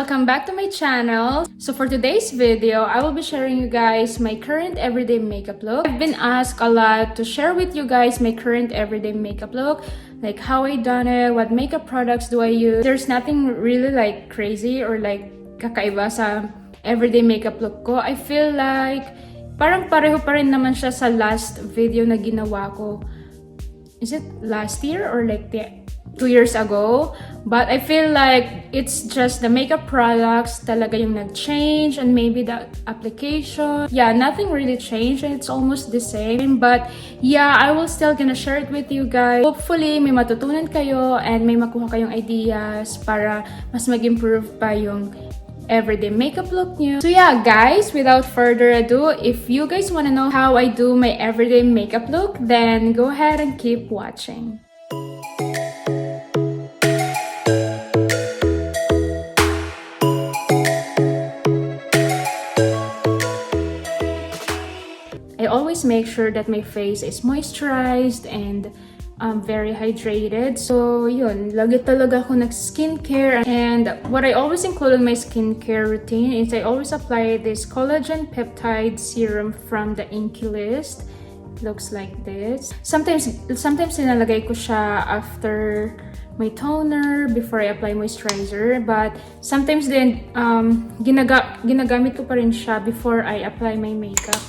welcome back to my channel. So for today's video, I will be sharing you guys my current everyday makeup look. I've been asked a lot to share with you guys my current everyday makeup look, like how I done it, what makeup products do I use. There's nothing really like crazy or like kakaiba sa everyday makeup look ko. I feel like parang pareho pa rin naman siya sa last video na ginawa ko. Is it last year or like 2 years ago? But I feel like it's just the makeup products talaga yung nag-change and maybe the application. Yeah, nothing really changed and it's almost the same. But yeah, I will still gonna share it with you guys. Hopefully, may matutunan kayo and may makuha kayong ideas para mas mag-improve pa yung everyday makeup look nyo. So yeah, guys, without further ado, if you guys wanna know how I do my everyday makeup look, then go ahead and keep watching. I always make sure that my face is moisturized and very hydrated. So yun, lagi talaga ako nag-skincare. And what I always include in my skincare routine is I always apply this collagen peptide serum from the Inky List. Looks like this. Sometimes nilalagay ko siya after my toner before I apply moisturizer, but sometimes din ginagamit ko pa rin siya before I apply my makeup.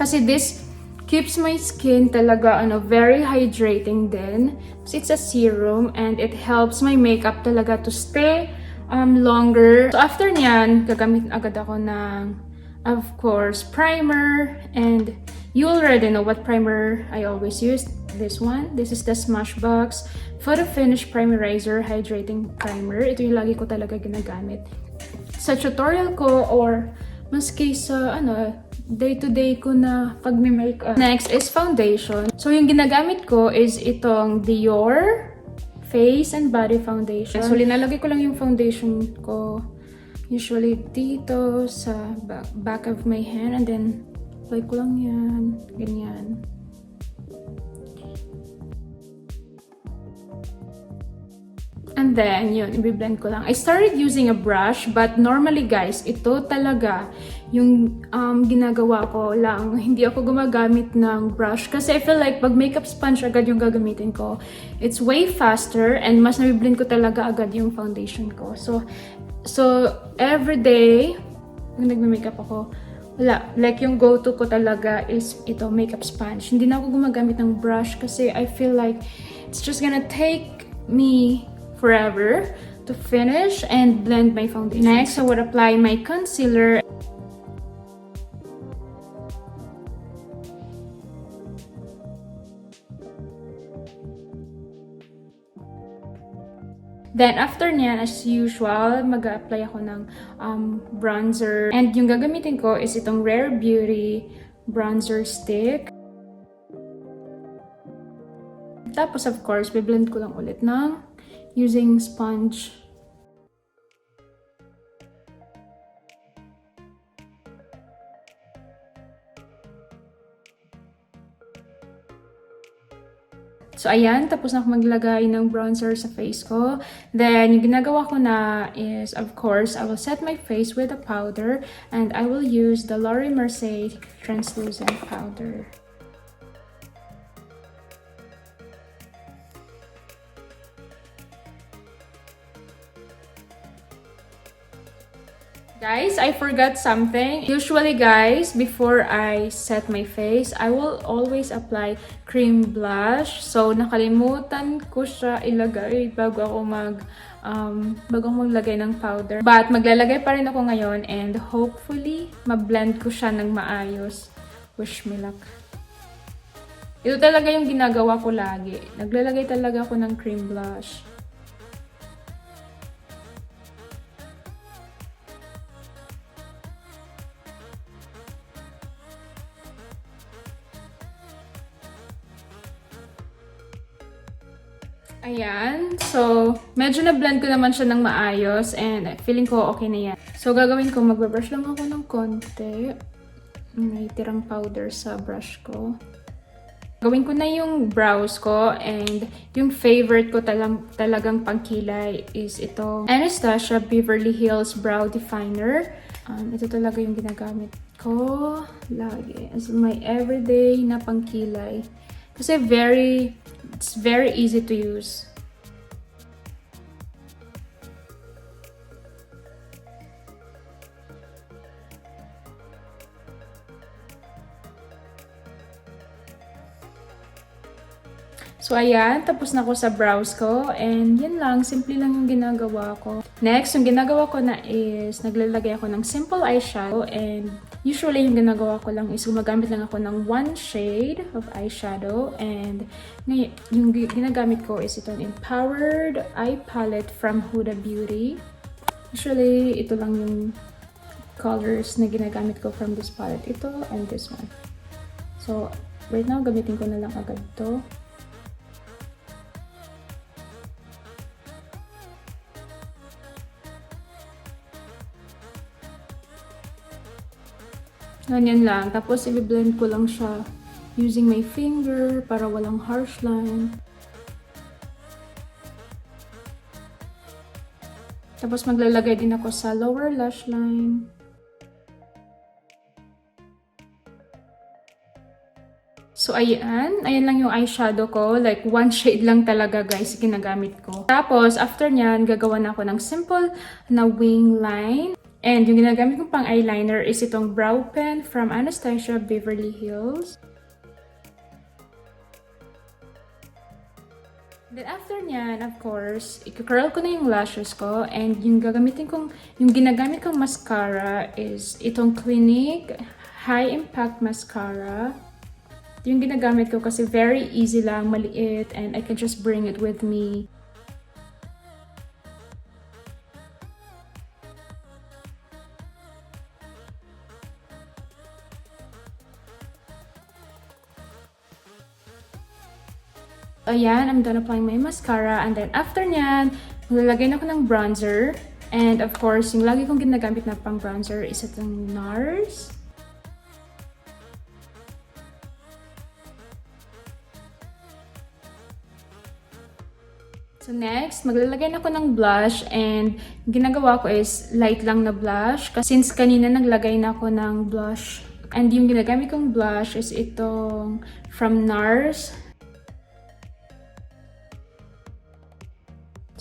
Kasi this keeps my skin talaga very hydrating din. So it's a serum and it helps my makeup talaga to stay longer. So after nyan, gagamit agad ako ng, of course, primer. And you already know what primer I always use. This one. This is the Smashbox Photo Finish Primerizer Hydrating Primer. Ito yung lagi ko talaga ginagamit sa tutorial ko or maski sa day-to-day ko na pag-makeup. Next is foundation. So, yung ginagamit ko is itong DIOR Face and Body Foundation. So, linalagay ko lang yung foundation ko usually dito sa back of my hand and then apply ko lang yan. Ganyan. And then, yun, i-blend ko lang. I started using a brush, but normally, guys, ito talaga yung ginagawa ko lang. Hindi ako gumagamit ng brush kasi I feel like pag makeup sponge agad yung gagamitin ko, it's way faster and mas na-blend ko talaga agad yung foundation ko. So every day, nung nagme-makeup ako, wala. Like, yung go-to ko talaga is ito, makeup sponge. Hindi na ako gumagamit ng brush kasi I feel like it's just gonna take me forever to finish and blend my foundation. Next, I would apply my concealer. Then, after niyan, as usual, mag-apply ako ng bronzer. And yung gagamitin ko is itong Rare Beauty bronzer stick. Tapos, of course, blend ko lang ulit ng using sponge. So, ayan. Tapos na ako maglagay ng bronzer sa face ko. Then, yung ginagawa ko na is, of course, I will set my face with a powder. And I will use the MERCIER translucent powder. Guys, I forgot something. Usually, guys, before I set my face, I will always apply cream blush. So, nakalimutan ko siya ilagay bago ako maglagay ng powder. But, maglalagay pa rin ako ngayon and hopefully, ma-blend ko siya ng maayos. Wish me luck. Ito talaga yung ginagawa ko lagi. Naglalagay talaga ako ng cream blush. Ayan. So, medyo na-blend ko naman siya ng maayos and feeling ko okay na yan. So, gagawin ko, magbabrush lang ako ng konti. May tirang powder sa brush ko. Gawin ko na yung brows ko, and yung favorite ko talagang pangkilay is itong Anastasia Beverly Hills Brow Definer. Ito talaga yung ginagamit ko lagi as my everyday na pangkilay. Kasi it's very easy to use. So, ayan. Tapos na ako sa brows ko. And yun lang. Simple lang yung ginagawa ko. Next, yung ginagawa ko na is naglalagay ako ng simple eyeshadow. And usually, yung ginagawa ko lang is gumagamit lang ako ng one shade of eyeshadow. And yung ginagamit ko is itong Empowered Eye Palette from Huda Beauty. Usually, ito lang yung colors na ginagamit ko from this palette. Ito and this one. So, right now, gamitin ko na lang agad to. Ganyan lang. Tapos, i-blend ko lang siya using my finger para walang harsh line. Tapos, maglalagay din ako sa lower lash line. So, ayan. Ayan lang yung eyeshadow ko. Like, one shade lang talaga, guys, ginagamit ko. Tapos, after nyan, gagawa na ako ng simple na wing line. And yung ginagamit kong pang eyeliner is itong brow pen from Anastasia Beverly Hills. Then after nyan, of course, i-curl ko na yung lashes ko. And yung ginagamit kong mascara is itong Clinique High Impact Mascara. Ito yung ginagamit ko kasi very easy lang, maliit, and I can just bring it with me. Ayan, I'm done applying my mascara. And then after nyan, maglalagay na ako ng bronzer. And of course, yung lagi kong ginagamit na pang bronzer is itong NARS. So next, maglalagay na ako ng blush. And ginagawa ko is light lang na blush. Kasi since kanina naglagay na ako ng blush. And yung ginagamit kong blush is itong from NARS.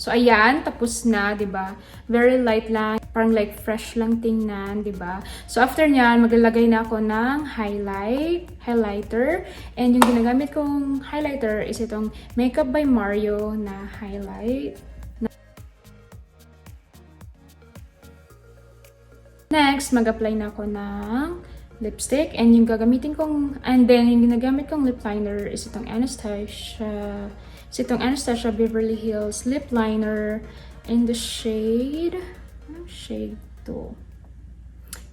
So, ayan, tapos na, diba? Very light lang, parang like fresh lang tingnan, diba? So, after nyan, maglalagay na ako ng highlighter. And yung ginagamit kong highlighter is itong Makeup by Mario na highlight. Next, mag-apply na ako ng lipstick. And yung ginagamit kong lip liner is itong Anastasia Beverly Hills lip liner in the shade, anong shade to?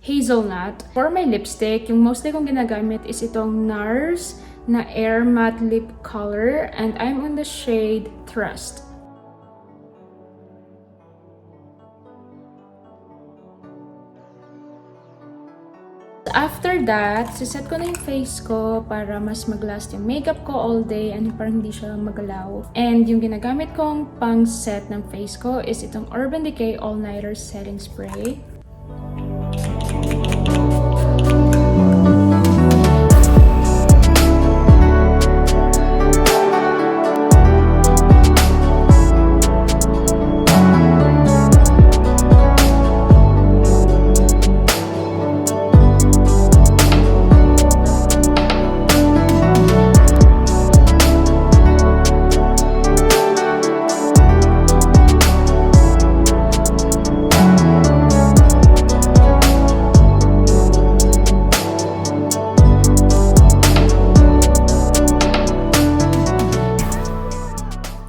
Hazelnut. For my lipstick, yung mostly kong ginagamit is itong NARS na Air Matte Lip Color, and I'm on the shade Trust. After that, siset ko na yung face ko para mas mag-last yung makeup ko all day and parang hindi siya magalaw. And yung ginagamit kong pang set ng face ko is itong Urban Decay All Nighter Setting Spray.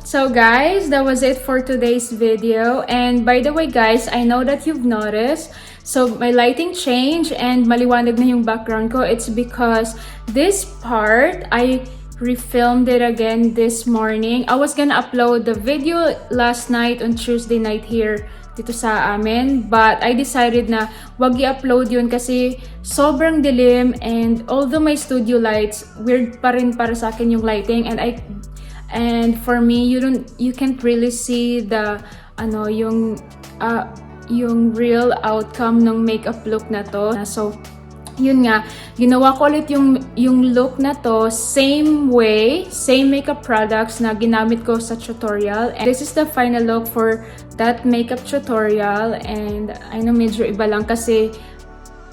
So guys, that was it for today's video. And by the way guys, I know that you've noticed, so my lighting changed and maliwanag na yung background ko. It's because this part, I refilmed it again this morning. I was gonna upload the video last night on Tuesday night here dito sa amin. But I decided na wag i-upload yun kasi sobrang dilim, and although my studio lights, weird pa rin para sa akin yung lighting, and for me, you can't really see the yung real outcome ng makeup look na to. So yun nga, ginawa ko ulit yung look na to, same way, same makeup products na ginamit ko sa tutorial. And this is the final look for that makeup tutorial. And I know medyo iba lang kasi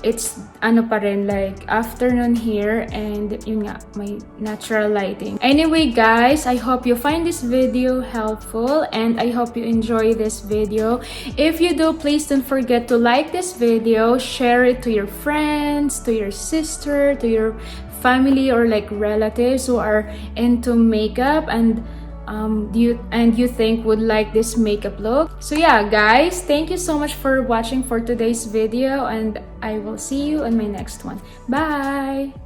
it's pa rin, like afternoon here, and yun nga, may natural lighting. Anyway guys, I hope you find this video helpful, and I hope you enjoy this video. If you do, please don't forget to like this video, share it to your friends, to your sister, to your family or like relatives who are into makeup and you think would like this makeup look. So yeah guys, thank you so much for watching for today's video, and I will see you in my next one. Bye.